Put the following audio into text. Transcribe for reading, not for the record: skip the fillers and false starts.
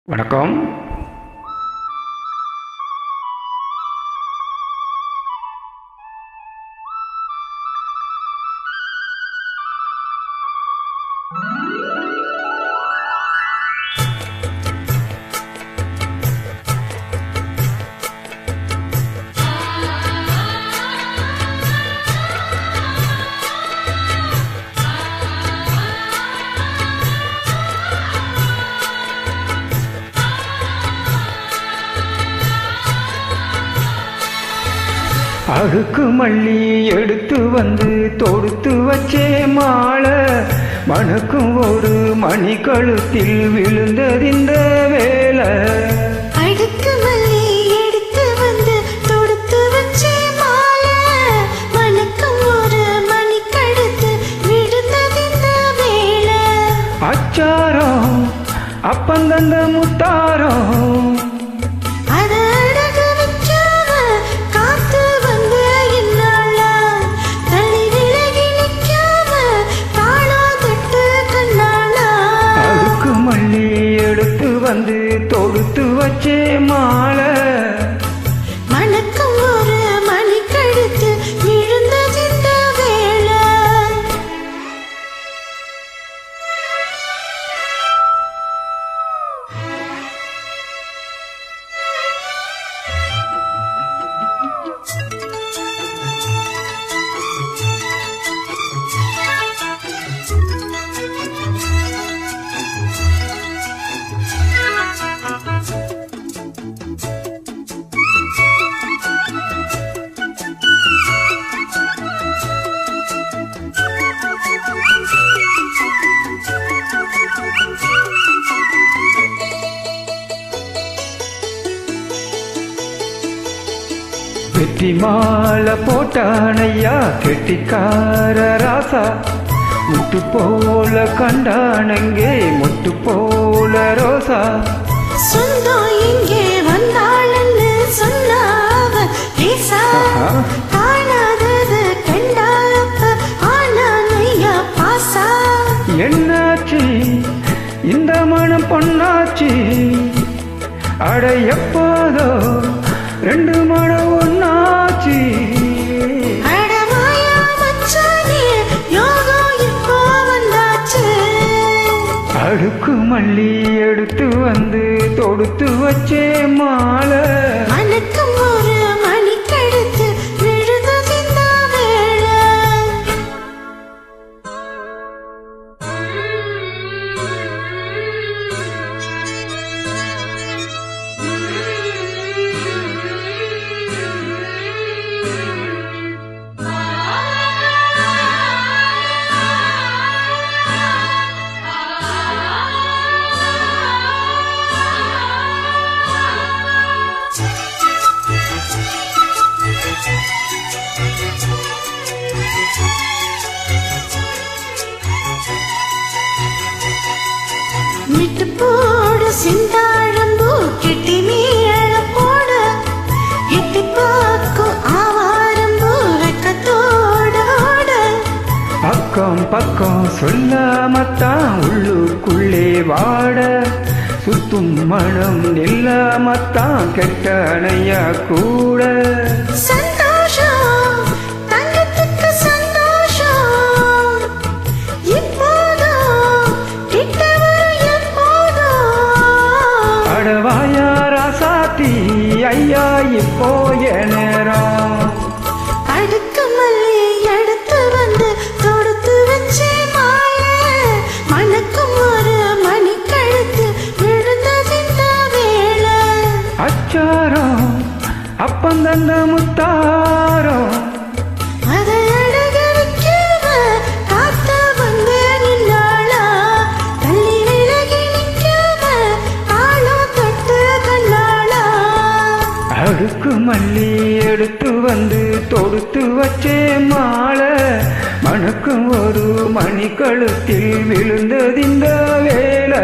வணக்கம். அழுக்கு மல்லி எடுத்து வந்து தொடுத்து வச்சே மாலை மணக்கும் ஒரு மணி கழுத்தில் விழுந்ததிந்த வேலை. அழுக்கு மல்லி எடுத்து வந்து தொடுத்து வச்சே மாலை மணக்கும் ஒரு மணி கழுத்து விழுந்ததிந்த வேலை. அச்சாரம் அப்பந்தந்த முத்தாரம் வந்து தொடுத்து வச்சே மாலை மணக்கும் ஒரு மணி கழுத்து விழுந்ததிந்த வேலை. வெற்றி மாலை போட்டானையா கெட்டிக்கார ராசா முட்டு போல கண்டானங்கே முட்டு போல ரோசா. சொந்தம் இங்கே வந்தாளன்னு சொன்னாவ பேசா காணாதது கண்டாப்ப ஆனானையா பாசா. என்னாச்சு இந்த மனம் பொன்னாச்சு அட எப்போதோ ரெண்டு மனம் ஒன்னாச்சு. அடமாயா மச்சானே யோகம் இப்போ வந்தாச்சு. அழுக்கு மல்லி எடுத்து வந்து தொடுத்து வச்சே மாலை மணக்கும் ஒரு மணி கழுத்து விழுந்ததிந்த வேலை. மிட்டு போடு சிந்தாழம்பூ கெட்டி மேல போட எட்டி பாக்கும் ஆவாரம்பூ வெக்கத்தோட. பக்கம் பக்கம் சொல்லாமத்தான் உள்ளுக்குள்ளே வாட சுத்தும் மனம் நில்லாமத்தான் கெட்டனையா கூட. சந்தோஷம் தங்கத்துக்கு சந்தோஷம் இப்போதும் கிட்ட வரும் எப்போதும். அடவாயா ராசாத்தி ஐயா இப்போ என் நேரம். அடுக்கு மல்லி எடுத்து வந்து தொடுத்து வச்சே மாலை மணக்கும் ஒரு மணி கழுத்து விழுந்ததிந்த வேலை. அச்சாரம் அப்பந்தந்த முத்தாரம் அதை அழக வைக்காம காத்த வந்து நின்னாளா தள்ளி விலகி நிற்காம ஆளம் தொட்டு கண்ணாளா. அழுக்கு மல்லி எடுத்து வந்து தொடுத்து வச்சே மாலை மணக்கும் ஒரு மணி கழுத்தில் விழுந்ததிந்த வேலை.